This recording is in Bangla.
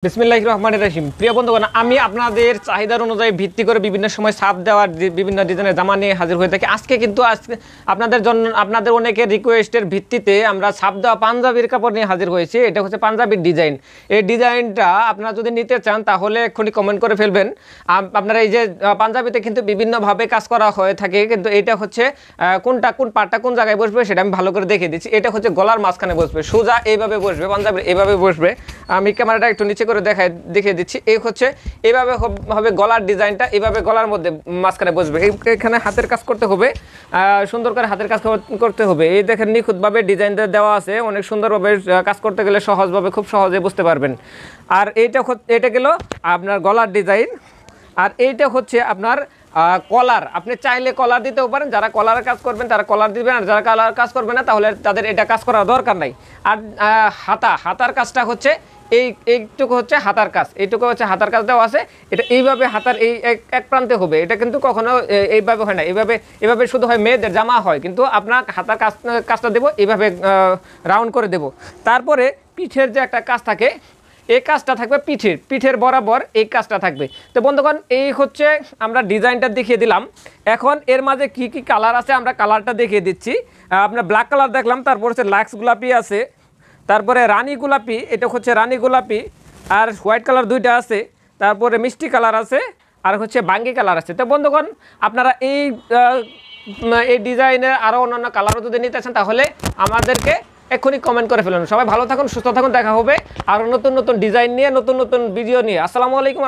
বিসমিল্লাহির রহমানির রহিম। প্রিয় বন্ধুগণ, আমি আপনাদের চাহিদার অনুযায়ী ভিত্তি করে বিভিন্ন সময় ছাপ দেওয়ার বিভিন্ন ডিজাইনের জামা নিয়ে হাজির হয়ে থাকি। আজকে আপনাদের জন্য আপনাদের অনেকের রিকোয়েস্টের ভিত্তিতে আমরা ছাপ দেওয়া পাঞ্জাবির কাপড় নিয়ে হাজির হয়েছি। এটা হচ্ছে পাঞ্জাবির ডিজাইন। এই ডিজাইনটা আপনারা যদি নিতে চান তাহলে এক্ষুনি কমেন্ট করে ফেলবেন। আপনারা এই যে পাঞ্জাবিতে কিন্তু বিভিন্নভাবে কাজ করা হয়ে থাকে, কিন্তু এটা হচ্ছে কোন পার্টটা কোন জায়গায় বসবে সেটা আমি ভালো করে দেখিয়ে দিচ্ছি। এটা হচ্ছে গলার মাঝখানে বসবে, সোজা এইভাবে বসবে, পাঞ্জাবির এইভাবে বসবে। আমি ক্যামেরাটা একটু নিচে করে দেখিয়ে দিচ্ছি। এই হচ্ছে এইভাবে হবে গলার ডিজাইনটা, এইভাবে গলার মধ্যে মাঝখানে বসবে। এখানে হাতের কাজ করতে হবে, সুন্দর করে হাতের কাজ করতে হবে। এই দেখেন নিখুঁতভাবে ডিজাইন দেওয়া আছে, অনেক সুন্দরভাবে কাজ করতে গেলে সহজভাবে খুব সহজে বুঝতে পারবেন। আর এটা গেল আপনার গলার ডিজাইন। আর এইটা হচ্ছে আপনার কলার। আপনি চাইলে কলার দিতেও পারেন, যারা কলারের কাজ করবেন তারা কলার দিবেন, আর যারা কলার কাজ করবে না তাহলে তাদের এটা কাজ করার দরকার নাই। আর হাতার কাজটা হচ্ছে এইটুকু হচ্ছে হাতার কাজ, এইটুকু হচ্ছে হাতার কাজ দেওয়া আছে। এটা এইভাবে হাতার এই এক প্রান্তে হবে, এটা কিন্তু কখনো এইভাবে হয় না। এইভাবে শুধু হয় মেয়েদের জামা হয়, কিন্তু আপনার হাতার কাজটা দেবো এইভাবে রাউন্ড করে দেব। তারপরে পিঠের যে একটা কাজ থাকে, এই কাজটা থাকবে পিঠের বরাবর এই কাজটা থাকবে। তো বন্ধুগণ, এই হচ্ছে আমরা ডিজাইনটা দেখিয়ে দিলাম। এখন এর মাঝে কি কি কালার আছে আমরা কালারটা দেখিয়ে দিচ্ছি। আপনার ব্ল্যাক কালার দেখলাম, তারপর হচ্ছে লাক্স গোলাপি আছে, তারপরে রানী গোলাপি, এটা হচ্ছে রানী গোলাপি, আর হোয়াইট কালার দুইটা আছে, তারপরে মিষ্টি কালার আছে, আর হচ্ছে বাঙ্গি কালার আছে। তো বন্ধুগণ, আপনারা এই ডিজাইনের আরও অন্যান্য কালারও যদি নিতে চান তাহলে আমাদেরকে এক্ষুনি কমেন্ট করে ফেলুন। সবাই ভালো থাকুন, সুস্থ থাকুন, দেখা হবে আর নতুন নতুন ডিজাইন নিয়ে, নতুন নতুন ভিডিও নিয়ে। আসসালামু আলাইকুম।